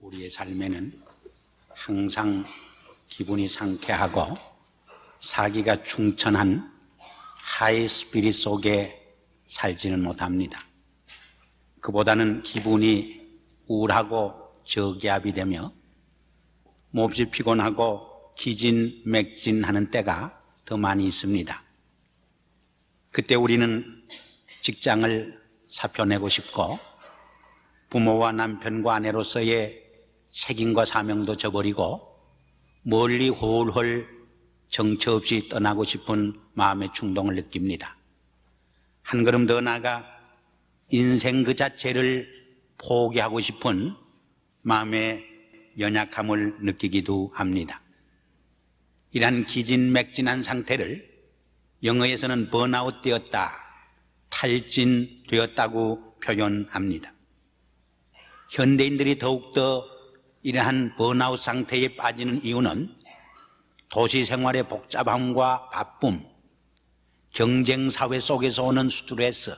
우리의 삶에는 항상 기분이 상쾌하고 사기가 충천한 하이 스피릿 속에 살지는 못합니다. 그보다는 기분이 우울하고 저기압이 되며 몹시 피곤하고 기진맥진하는 때가 더 많이 있습니다. 그때 우리는 직장을 사표내고 싶고 부모와 남편과 아내로서의 책임과 사명도 저버리고 멀리 홀홀 정처 없이 떠나고 싶은 마음의 충동을 느낍니다. 한 걸음 더 나아가 인생 그 자체를 포기하고 싶은 마음의 연약함을 느끼기도 합니다. 이러한 기진맥진한 상태를 영어에서는 번아웃 되었다, 탈진되었다고 표현합니다. 현대인들이 더욱더 이러한 번아웃 상태에 빠지는 이유는 도시 생활의 복잡함과 바쁨, 경쟁 사회 속에서 오는 스트레스,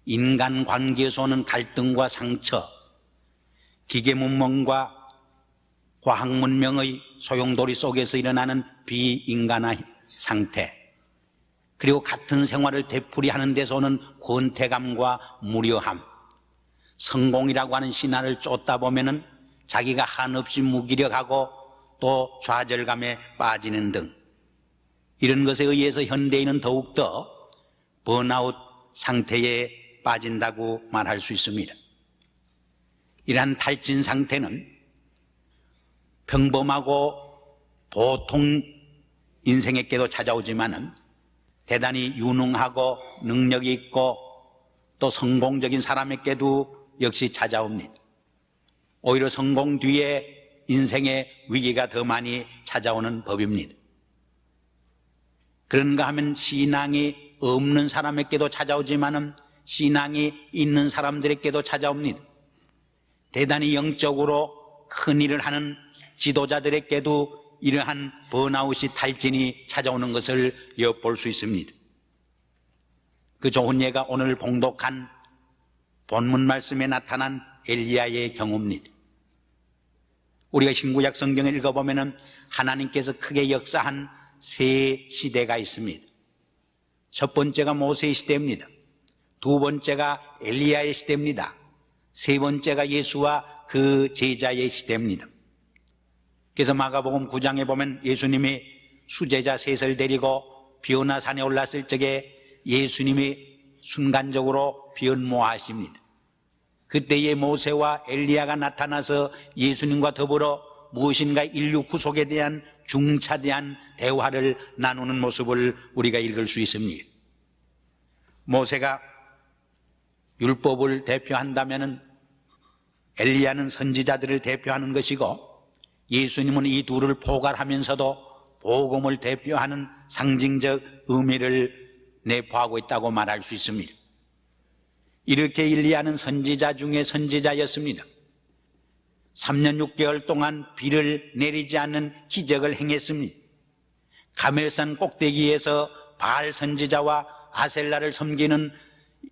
인간관계에서 오는 갈등과 상처, 기계문명과 과학문명의 소용돌이 속에서 일어나는 비인간화 상태, 그리고 같은 생활을 되풀이하는 데서 오는 권태감과 무료함, 성공이라고 하는 신화를 쫓다 보면은 자기가 한없이 무기력하고 또 좌절감에 빠지는 등 이런 것에 의해서 현대인은 더욱더 번아웃 상태에 빠진다고 말할 수 있습니다. 이러한 탈진 상태는 평범하고 보통 인생에게도 찾아오지만은 대단히 유능하고 능력이 있고 또 성공적인 사람에게도 역시 찾아옵니다. 오히려 성공 뒤에 인생의 위기가 더 많이 찾아오는 법입니다. 그런가 하면 신앙이 없는 사람에게도 찾아오지만은 신앙이 있는 사람들에게도 찾아옵니다. 대단히 영적으로 큰 일을 하는 지도자들에게도 이러한 번아웃이 탈진이 찾아오는 것을 엿볼 수 있습니다. 그 좋은 예가 오늘 봉독한 본문 말씀에 나타난 엘리야의 경우입니다. 우리가 신구약 성경을 읽어보면 하나님께서 크게 역사한 세 시대가 있습니다. 첫 번째가 모세의 시대입니다. 두 번째가 엘리야의 시대입니다. 세 번째가 예수와 그 제자의 시대입니다. 그래서 마가복음 9장에 보면 예수님이 수제자 셋을 데리고 비오나 산에 올랐을 적에 예수님이 순간적으로 변모하십니다. 그때의 모세와 엘리야가 나타나서 예수님과 더불어 무엇인가 인류 구속에 대한 중차대한 대화를 나누는 모습을 우리가 읽을 수 있습니다. 모세가 율법을 대표한다면 엘리야는 선지자들을 대표하는 것이고 예수님은 이 둘을 포괄하면서도 복음을 대표하는 상징적 의미를 내포하고 있다고 말할 수 있습니다. 이렇게 엘리야는 선지자 중에 선지자였습니다. 3년 6개월 동안 비를 내리지 않는 기적을 행했습니다. 가멜산 꼭대기에서 바알 선지자와 아셀라를 섬기는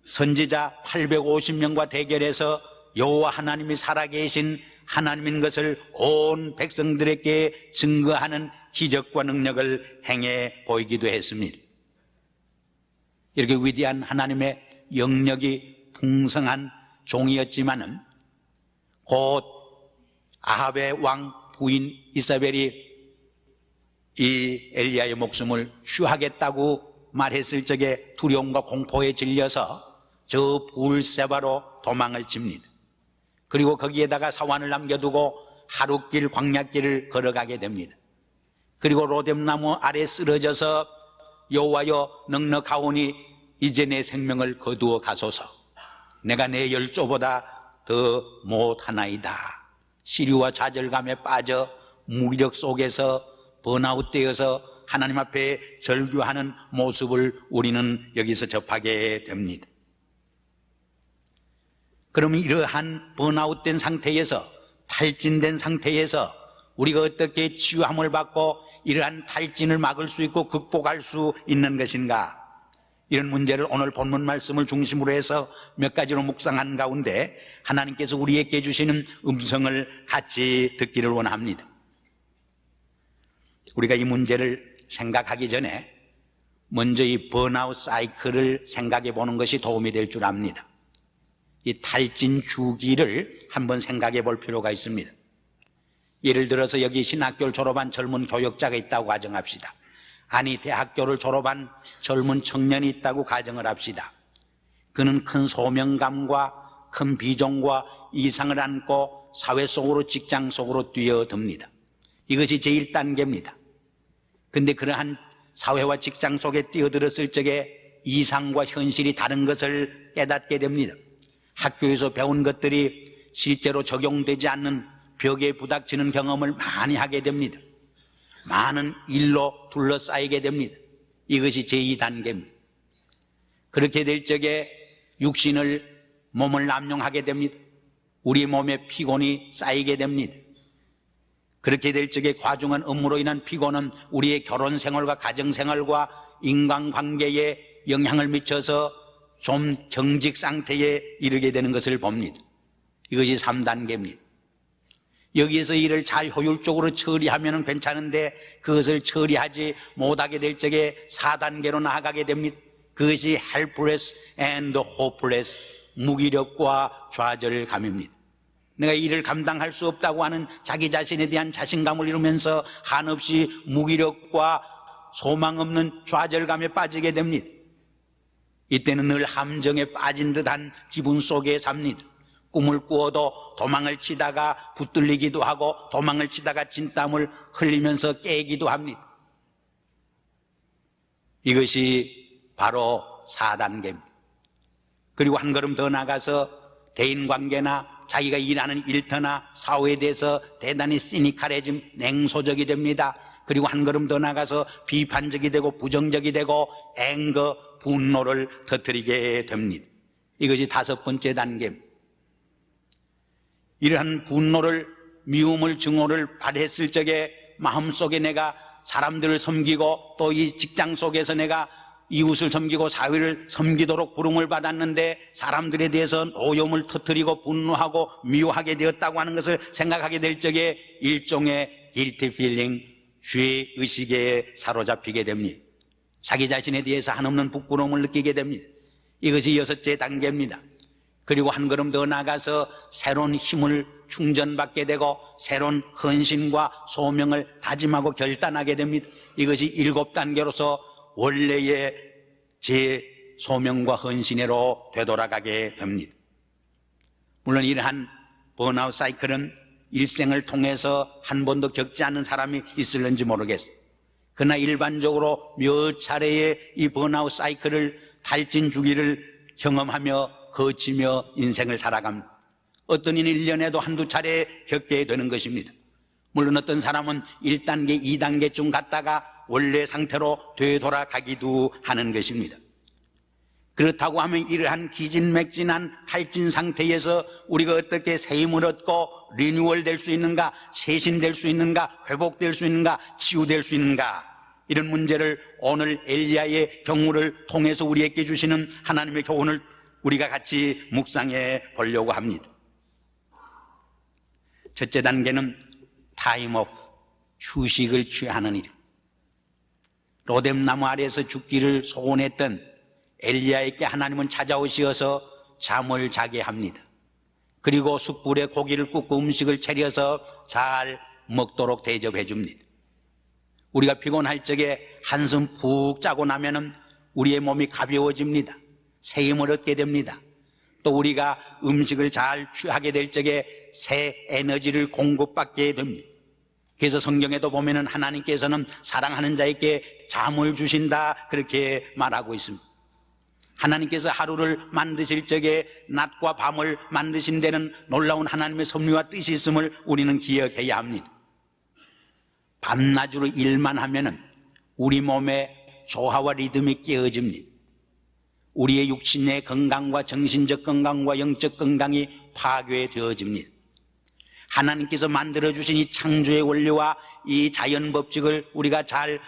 선지자 850명과 대결해서 여호와 하나님이 살아계신 하나님인 것을 온 백성들에게 증거하는 기적과 능력을 행해 보이기도 했습니다. 이렇게 위대한 하나님의 영역이 풍성한 종이었지만은 곧 아합의 왕 부인 이사벨이 이 엘리야의 목숨을 취하겠다고 말했을 적에 두려움과 공포에 질려서 저 불세바로 도망을 칩니다. 그리고 거기에다가 사환을 남겨두고 하룻길 광야길을 걸어가게 됩니다. 그리고 로뎀나무 아래 쓰러져서 여호와여 넉넉하오니 이제 내 생명을 거두어 가소서. 내가 내 열조보다 더 못하나이다. 시류와 좌절감에 빠져 무기력 속에서 번아웃되어서 하나님 앞에 절규하는 모습을 우리는 여기서 접하게 됩니다. 그러면 이러한 번아웃된 상태에서, 탈진된 상태에서 우리가 어떻게 치유함을 받고 이러한 탈진을 막을 수 있고 극복할 수 있는 것인가? 이런 문제를 오늘 본문 말씀을 중심으로 해서 몇 가지로 묵상한 가운데 하나님께서 우리에게 주시는 음성을 같이 듣기를 원합니다. 우리가 이 문제를 생각하기 전에 먼저 이 번아웃 사이클을 생각해 보는 것이 도움이 될 줄 압니다. 이 탈진 주기를 한번 생각해 볼 필요가 있습니다. 예를 들어서 여기 신학교를 졸업한 젊은 교역자가 있다고 가정합시다. 아니, 대학교를 졸업한 젊은 청년이 있다고 가정을 합시다. 그는 큰 소명감과 큰 비전과 이상을 안고 사회 속으로, 직장 속으로 뛰어듭니다. 이것이 제1단계입니다. 근데 그러한 사회와 직장 속에 뛰어들었을 적에 이상과 현실이 다른 것을 깨닫게 됩니다. 학교에서 배운 것들이 실제로 적용되지 않는 벽에 부닥치는 경험을 많이 하게 됩니다. 많은 일로 둘러싸이게 됩니다. 이것이 제2단계입니다. 그렇게 될 적에 몸을 남용하게 됩니다. 우리 몸에 피곤이 쌓이게 됩니다. 그렇게 될 적에 과중한 업무로 인한 피곤은 우리의 결혼 생활과 가정 생활과 인간관계에 영향을 미쳐서 좀 경직 상태에 이르게 되는 것을 봅니다. 이것이 3단계입니다. 여기에서 일을 잘 효율적으로 처리하면 괜찮은데 그것을 처리하지 못하게 될 적에 4단계로 나아가게 됩니다. 그것이 helpless and hopeless, 무기력과 좌절감입니다. 내가 일을 감당할 수 없다고 하는 자기 자신에 대한 자신감을 잃으면서 한없이 무기력과 소망 없는 좌절감에 빠지게 됩니다. 이때는 늘 함정에 빠진 듯한 기분 속에 삽니다. 꿈을 꾸어도 도망을 치다가 붙들리기도 하고 도망을 치다가 진땀을 흘리면서 깨기도 합니다. 이것이 바로 4단계입니다. 그리고 한 걸음 더 나가서 대인관계나 자기가 일하는 일터나 사회에 대해서 대단히 시니컬해짐, 냉소적이 됩니다. 그리고 한 걸음 더 나가서 비판적이 되고 부정적이 되고 앵거, 분노를 터뜨리게 됩니다. 이것이 5번째 단계입니다. 이러한 분노를, 미움을, 증오를 발했을 적에 마음속에 내가 사람들을 섬기고 또 이 직장 속에서 내가 이웃을 섬기고 사회를 섬기도록 부름을 받았는데 사람들에 대해서 오염을 터뜨리고 분노하고 미워하게 되었다고 하는 것을 생각하게 될 적에 일종의 guilty feeling, 죄의식에 사로잡히게 됩니다. 자기 자신에 대해서 한없는 부끄러움을 느끼게 됩니다. 이것이 6째 단계입니다. 그리고 한 걸음 더 나가서 새로운 힘을 충전받게 되고 새로운 헌신과 소명을 다짐하고 결단하게 됩니다. 이것이 7단계로서 원래의 제 소명과 헌신으로 되돌아가게 됩니다. 물론 이러한 번아웃 사이클은 일생을 통해서 한 번도 겪지 않는 사람이 있을는지 모르겠어요. 그러나 일반적으로 몇 차례의 이 번아웃 사이클을, 탈진 주기를 경험하며 거치며 인생을 살아갑니다. 어떤 이는 1년에도 한두 차례 겪게 되는 것입니다. 물론 어떤 사람은 1단계, 2단계쯤 갔다가 원래 상태로 되돌아가기도 하는 것입니다. 그렇다고 하면 이러한 기진맥진한 탈진 상태에서 우리가 어떻게 새 힘을 얻고 리뉴얼 될 수 있는가, 쇄신될 수 있는가, 회복될 수 있는가, 치유될 수 있는가, 이런 문제를 오늘 엘리야의 경우를 통해서 우리에게 주시는 하나님의 교훈을 우리가 같이 묵상해 보려고 합니다. 첫째 단계는 타임 오프, 휴식을 취하는 일. 로뎀나무 아래에서 죽기를 소원했던 엘리야에게 하나님은 찾아오시어서 잠을 자게 합니다. 그리고 숯불에 고기를 굽고 음식을 차려서 잘 먹도록 대접해 줍니다. 우리가 피곤할 적에 한숨 푹 자고 나면은 우리의 몸이 가벼워집니다. 새 힘을 얻게 됩니다. 또 우리가 음식을 잘 취하게 될 적에 새 에너지를 공급받게 됩니다. 그래서 성경에도 보면은 하나님께서는 사랑하는 자에게 잠을 주신다, 그렇게 말하고 있습니다. 하나님께서 하루를 만드실 적에 낮과 밤을 만드신 데는 놀라운 하나님의 섭리와 뜻이 있음을 우리는 기억해야 합니다. 밤낮으로 일만 하면은 우리 몸의 조화와 리듬이 깨어집니다. 우리의 육신의 건강과 정신적 건강과 영적 건강이 파괴되어집니다. 하나님께서 만들어주신 이 창조의 원리와 이 자연 법칙을 우리가 잘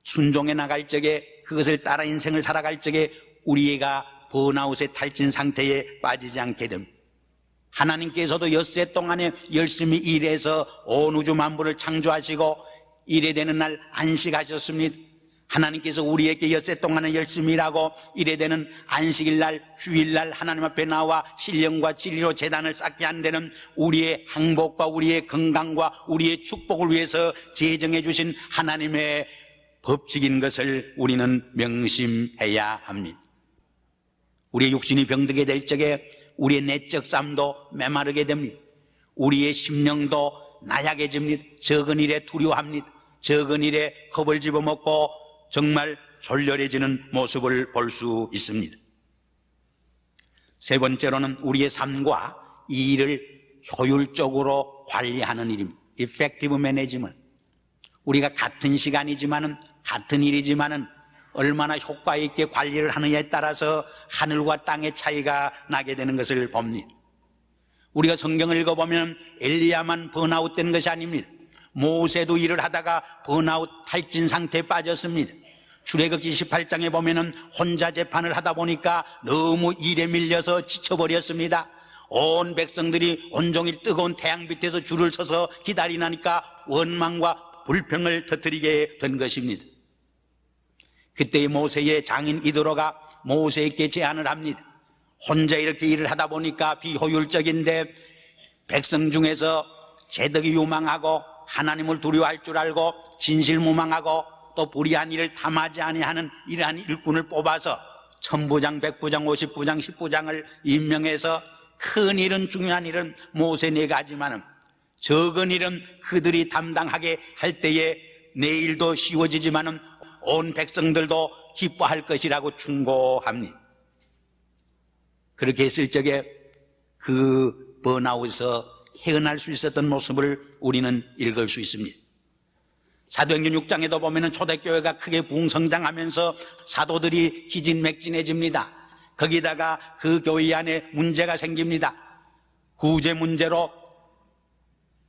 순종해 나갈 적에 그것을 따라 인생을 살아갈 적에 우리가 번아웃의 탈진 상태에 빠지지 않게 됩니다. 하나님께서도 엿새 동안에 열심히 일해서 온 우주 만물을 창조하시고 일에 되는 날 안식하셨습니다. 하나님께서 우리에게 엿새 동안에 열심히 일하고 일에 되는 안식일날 주일날 하나님 앞에 나와 신령과 진리로 제단을 쌓게 한 데는 우리의 행복과 우리의 건강과 우리의 축복을 위해서 제정해 주신 하나님의 법칙인 것을 우리는 명심해야 합니다. 우리의 육신이 병들게 될 적에 우리의 내적 삶도 메마르게 됩니다. 우리의 심령도 나약해집니다. 적은 일에 두려워합니다. 적은 일에 겁을 집어먹고 정말 졸렬해지는 모습을 볼 수 있습니다. 세 번째로는 우리의 삶과 이 일을 효율적으로 관리하는 일입니다. Effective Management. 우리가 같은 시간이지만은 같은 일이지만은 얼마나 효과 있게 관리를 하느냐에 따라서 하늘과 땅의 차이가 나게 되는 것을 봅니다. 우리가 성경을 읽어보면 엘리야만 번아웃된 것이 아닙니다. 모세도 일을 하다가 번아웃 탈진 상태에 빠졌습니다. 출애굽기 18장에 보면은 혼자 재판을 하다 보니까 너무 일에 밀려서 지쳐버렸습니다. 온 백성들이 온종일 뜨거운 태양 밑에서 줄을 서서 기다리니까 원망과 불평을 터뜨리게 된 것입니다. 그때의 모세의 장인 이드로가 모세에게 제안을 합니다. 혼자 이렇게 일을 하다 보니까 비효율적인데 백성 중에서 재덕이 유망하고 하나님을 두려워할 줄 알고 진실무망하고 또 불의한 일을 탐하지 아니하는 이러한 일꾼을 뽑아서 1000부장, 100부장, 50부장, 10부장을 임명해서 큰 일은 중요한 일은 모세 4가지만은 적은 일은 그들이 담당하게 할 때에 내 일도 쉬워지지만은 온 백성들도 기뻐할 것이라고 충고합니다. 그렇게 했을 적에 그 번아웃에서 헤어날 수 있었던 모습을 우리는 읽을 수 있습니다. 사도행전 6장에도 보면은 초대교회가 크게 부흥성장하면서 사도들이 기진맥진해집니다. 거기다가 그 교회 안에 문제가 생깁니다. 구제 문제로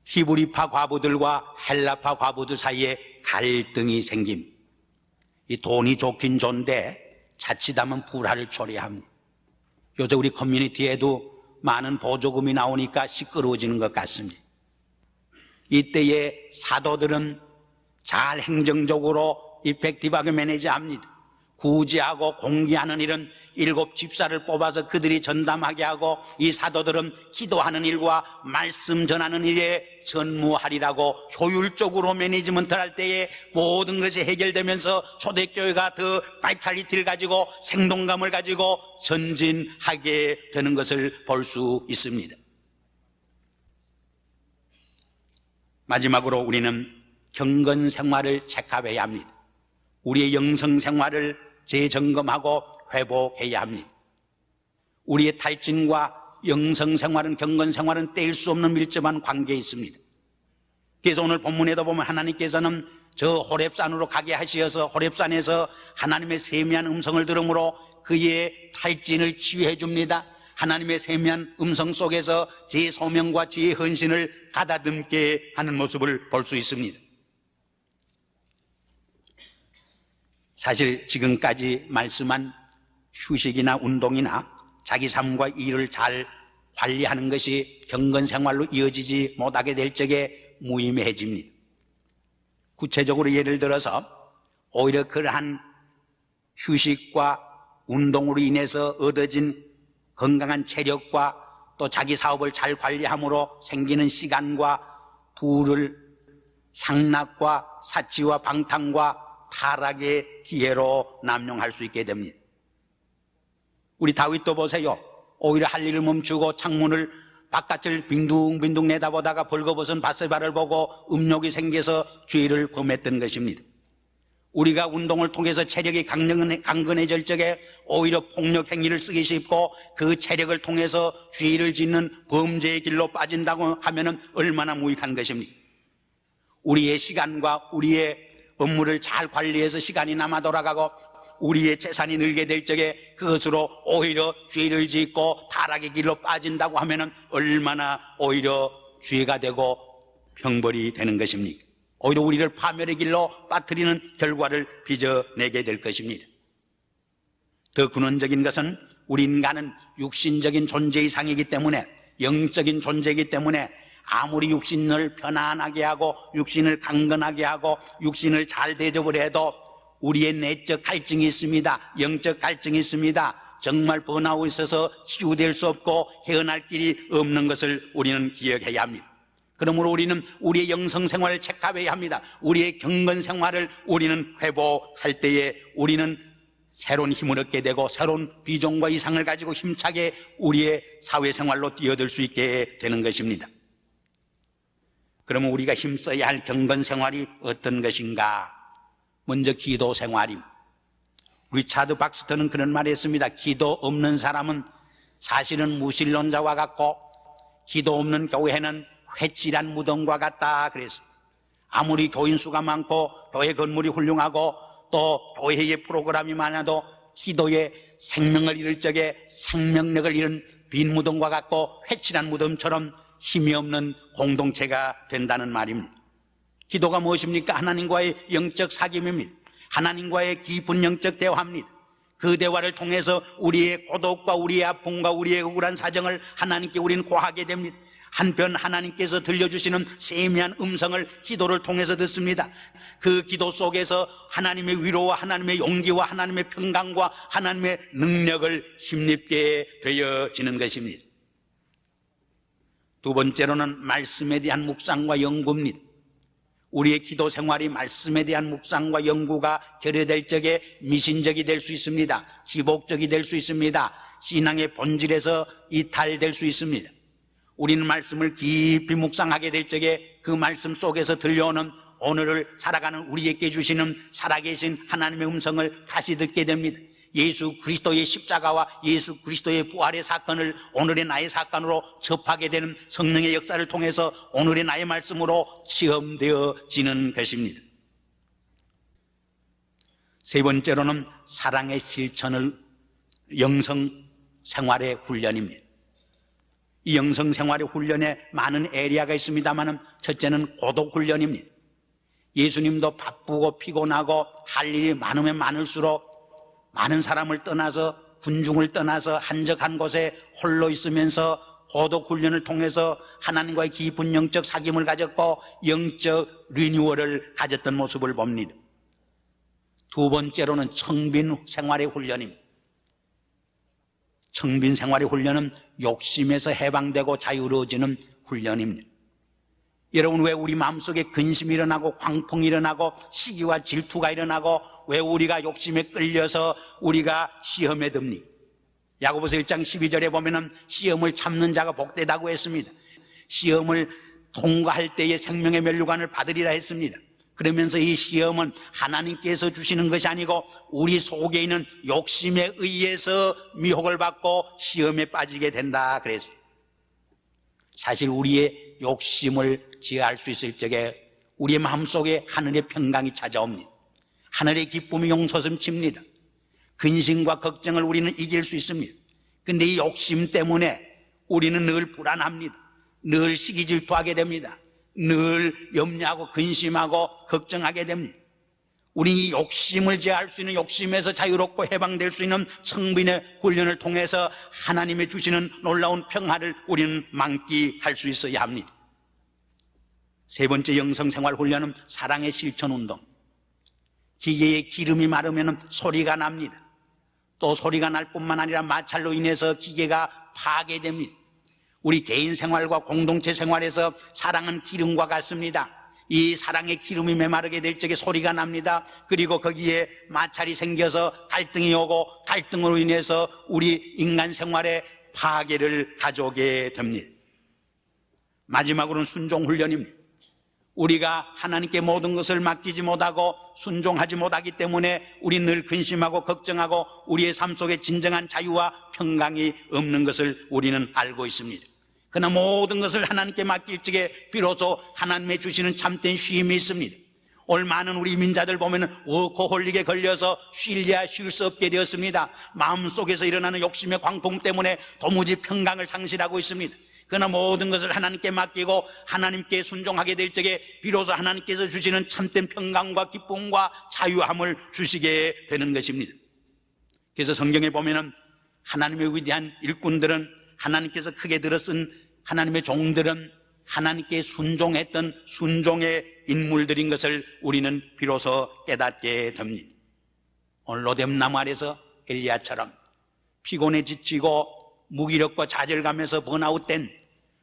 히브리파 과부들과 헬라파 과부들 사이에 갈등이 생깁니다. 이 돈이 좋긴 좋은데 자칫하면 불화를 초래합니다. 요새 우리 커뮤니티에도 많은 보조금이 나오니까 시끄러워지는 것 같습니다. 이때에 사도들은 잘 행정적으로 이펙티브하게 매니지합니다. 구제하고 공개하는 일은 7 집사를 뽑아서 그들이 전담하게 하고 이 사도들은 기도하는 일과 말씀 전하는 일에 전무하리라고 효율적으로 매니지먼트를 할 때에 모든 것이 해결되면서 초대교회가 더 바이탈리티를 가지고 생동감을 가지고 전진하게 되는 것을 볼 수 있습니다. 마지막으로 우리는 경건 생활을 체크해야 합니다. 우리의 영성 생활을 재점검하고 회복해야 합니다. 우리의 탈진과 영성 생활은 경건 생활은 뗄 수 없는 밀접한 관계에 있습니다. 그래서 오늘 본문에도 보면 하나님께서는 저 호렙산으로 가게 하시어서 호렙산에서 하나님의 세미한 음성을 들음으로 그의 탈진을 치유해 줍니다. 하나님의 세미한 음성 속에서 제 소명과 제 헌신을 가다듬게 하는 모습을 볼 수 있습니다. 사실 지금까지 말씀한 휴식이나 운동이나 자기 삶과 일을 잘 관리하는 것이 경건생활로 이어지지 못하게 될 적에 무의미해집니다. 구체적으로 예를 들어서 오히려 그러한 휴식과 운동으로 인해서 얻어진 건강한 체력과 또 자기 사업을 잘 관리함으로 생기는 시간과 부를 향락과 사치와 방탕과 타락의 기회로 남용할 수 있게 됩니다. 우리 다윗도 보세요. 오히려 할 일을 멈추고 창문을 바깥을 빙둥빙둥 내다보다가 벌거벗은 밧세바를 보고 음욕이 생겨서 죄를 범했던 것입니다. 우리가 운동을 통해서 체력이 강건해질 적에 오히려 폭력 행위를 쓰기 쉽고 그 체력을 통해서 죄를 짓는 범죄의 길로 빠진다고 하면 얼마나 무익한 것입니까? 우리의 시간과 우리의 업무를 잘 관리해서 시간이 남아 돌아가고 우리의 재산이 늘게 될 적에 그것으로 오히려 죄를 짓고 타락의 길로 빠진다고 하면 얼마나 오히려 죄가 되고 형벌이 되는 것입니까? 오히려 우리를 파멸의 길로 빠뜨리는 결과를 빚어내게 될 것입니다. 더 근원적인 것은 우리 인간은 육신적인 존재 이상이기 때문에, 영적인 존재이기 때문에 아무리 육신을 편안하게 하고 육신을 강건하게 하고 육신을 잘 대접을 해도 우리의 내적 갈증이 있습니다. 영적 갈증이 있습니다. 정말 번아웃에 있어서 치유될 수 없고 헤어날 길이 없는 것을 우리는 기억해야 합니다. 그러므로 우리는 우리의 영성 생활을 체크해야 합니다. 우리의 경건 생활을 우리는 회복할 때에 우리는 새로운 힘을 얻게 되고 새로운 비전과 이상을 가지고 힘차게 우리의 사회생활로 뛰어들 수 있게 되는 것입니다. 그러면 우리가 힘써야 할 경건 생활이 어떤 것인가? 먼저 기도 생활입니다. 리차드 박스터는 그런 말을 했습니다. 기도 없는 사람은 사실은 무신론자와 같고 기도 없는 교회는 회칠한 무덤과 같다 그래서 아무리 교인 수가 많고 교회 건물이 훌륭하고 또 교회의 프로그램이 많아도 기도에 생명을 잃을 적에 생명력을 잃은 빈 무덤과 같고 회칠한 무덤처럼 힘이 없는 공동체가 된다는 말입니다. 기도가 무엇입니까? 하나님과의 영적 사귐입니다. 하나님과의 깊은 영적 대화입니다. 그 대화를 통해서 우리의 고독과 우리의 아픔과 우리의 억울한 사정을 하나님께 우리는 고하게 됩니다. 한편 하나님께서 들려주시는 세미한 음성을 기도를 통해서 듣습니다. 그 기도 속에서 하나님의 위로와 하나님의 용기와 하나님의 평강과 하나님의 능력을 힘입게 되어지는 것입니다. 두 번째로는 말씀에 대한 묵상과 연구입니다. 우리의 기도 생활이 말씀에 대한 묵상과 연구가 결여될 적에 미신적이 될 수 있습니다. 기복적이 될 수 있습니다. 신앙의 본질에서 이탈될 수 있습니다. 우리는 말씀을 깊이 묵상하게 될 적에 그 말씀 속에서 들려오는 오늘을 살아가는 우리에게 주시는 살아계신 하나님의 음성을 다시 듣게 됩니다. 예수 그리스도의 십자가와 예수 그리스도의 부활의 사건을 오늘의 나의 사건으로 접하게 되는 성령의 역사를 통해서 오늘의 나의 말씀으로 체험되어지는 것입니다. 세 번째로는 사랑의 실천을 영성 생활의 훈련입니다. 이 영성 생활의 훈련에 많은 에리아가 있습니다만 첫째는 고독 훈련입니다. 예수님도 바쁘고 피곤하고 할 일이 많으면 많을수록 많은 사람을 떠나서 군중을 떠나서 한적한 곳에 홀로 있으면서 고독 훈련을 통해서 하나님과의 깊은 영적 사귐을 가졌고 영적 리뉴얼을 가졌던 모습을 봅니다. 두 번째로는 청빈 생활의 훈련입니다. 청빈 생활의 훈련은 욕심에서 해방되고 자유로워지는 훈련입니다. 여러분, 왜 우리 마음속에 근심이 일어나고 광풍이 일어나고 시기와 질투가 일어나고 왜 우리가 욕심에 끌려서 우리가 시험에 듭니까? 야고보서 1장 12절에 보면은 시험을 참는 자가 복되다고 했습니다. 시험을 통과할 때에 생명의 면류관을 받으리라 했습니다. 그러면서 이 시험은 하나님께서 주시는 것이 아니고 우리 속에 있는 욕심에 의해서 미혹을 받고 시험에 빠지게 된다 그랬어요. 사실 우리의 욕심을 제어할 수 있을 적에 우리의 마음속에 하늘의 평강이 찾아옵니다. 하늘의 기쁨이 용솟음칩니다. 근심과 걱정을 우리는 이길 수 있습니다. 그런데 이 욕심 때문에 우리는 늘 불안합니다. 늘 시기질투하게 됩니다. 늘 염려하고 근심하고 걱정하게 됩니다. 우리 이 욕심을 제어할 수 있는 욕심에서 자유롭고 해방될 수 있는 청빈의 훈련을 통해서 하나님의 주시는 놀라운 평화를 우리는 만끽할 수 있어야 합니다. 세 번째 영성생활 훈련은 사랑의 실천 운동. 기계의 기름이 마르면 소리가 납니다. 또 소리가 날 뿐만 아니라 마찰로 인해서 기계가 파괴됩니다. 우리 개인 생활과 공동체 생활에서 사랑은 기름과 같습니다. 이 사랑의 기름이 메마르게 될 적에 소리가 납니다. 그리고 거기에 마찰이 생겨서 갈등이 오고 갈등으로 인해서 우리 인간 생활에 파괴를 가져오게 됩니다. 마지막으로는 순종 훈련입니다. 우리가 하나님께 모든 것을 맡기지 못하고 순종하지 못하기 때문에 우리는 늘 근심하고 걱정하고 우리의 삶 속에 진정한 자유와 평강이 없는 것을 우리는 알고 있습니다. 그러나 모든 것을 하나님께 맡길 적에 비로소 하나님의 주시는 참된 쉼이 있습니다. 오늘 많은 우리 민자들 보면 워커홀릭에 걸려서 쉴래야 쉴 수 없게 되었습니다. 마음속에서 일어나는 욕심의 광풍 때문에 도무지 평강을 상실하고 있습니다. 그러나 모든 것을 하나님께 맡기고 하나님께 순종하게 될 적에 비로소 하나님께서 주시는 참된 평강과 기쁨과 자유함을 주시게 되는 것입니다. 그래서 성경에 보면은 하나님의 위대한 일꾼들은, 하나님께서 크게 들어쓴 하나님의 종들은 하나님께 순종했던 순종의 인물들인 것을 우리는 비로소 깨닫게 됩니다. 오늘 로뎀나무 아래서 엘리야처럼 피곤해 지치고 무기력과 좌절감에서 번아웃된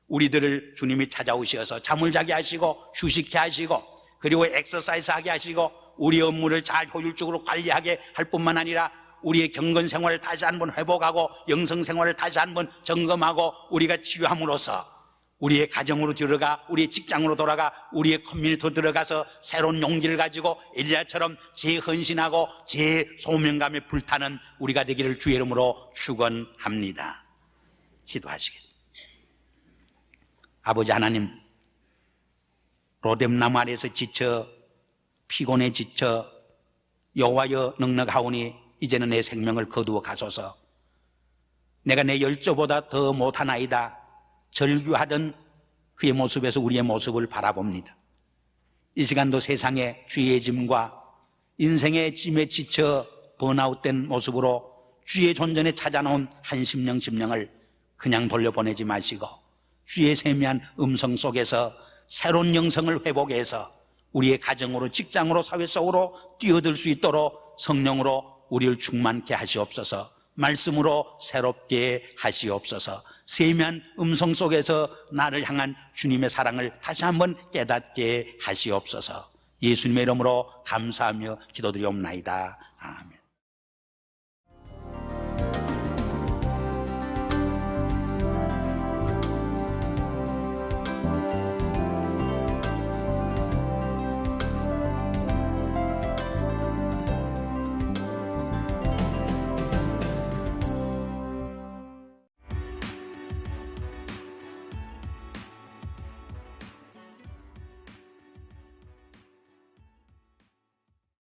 우리들을 주님이 찾아오셔서 잠을 자게 하시고 휴식케 하시고, 그리고 엑서사이즈 하게 하시고, 우리 업무를 잘 효율적으로 관리하게 할 뿐만 아니라 우리의 경건 생활을 다시 한번 회복하고 영성 생활을 다시 한번 점검하고 우리가 치유함으로써 우리의 가정으로 들어가, 우리의 직장으로 돌아가, 우리의 커뮤니티로 들어가서 새로운 용기를 가지고 엘리야처럼 재헌신하고 재소명감에 불타는 우리가 되기를 주의 이름으로 축원합니다. 기도하시겠습니다. 아버지 하나님, 로뎀나무 아래에서 지쳐 피곤해 지쳐 여호와여 넉넉하오니 이제는 내 생명을 거두어 가소서. 내가 내 열조보다 더 못하나이다. 절규하던 그의 모습에서 우리의 모습을 바라봅니다. 이 시간도 세상의 죄의 짐과 인생의 짐에 지쳐 번아웃된 모습으로 주의 존전에 찾아놓은 한 심령을 그냥 돌려보내지 마시고 주의 세미한 음성 속에서 새로운 영성을 회복해서 우리의 가정으로, 직장으로, 사회 속으로 뛰어들 수 있도록 성령으로 우리를 충만케 하시옵소서. 말씀으로 새롭게 하시옵소서. 세미한 음성 속에서 나를 향한 주님의 사랑을 다시 한번 깨닫게 하시옵소서. 예수님의 이름으로 감사하며 기도드리옵나이다. 아멘.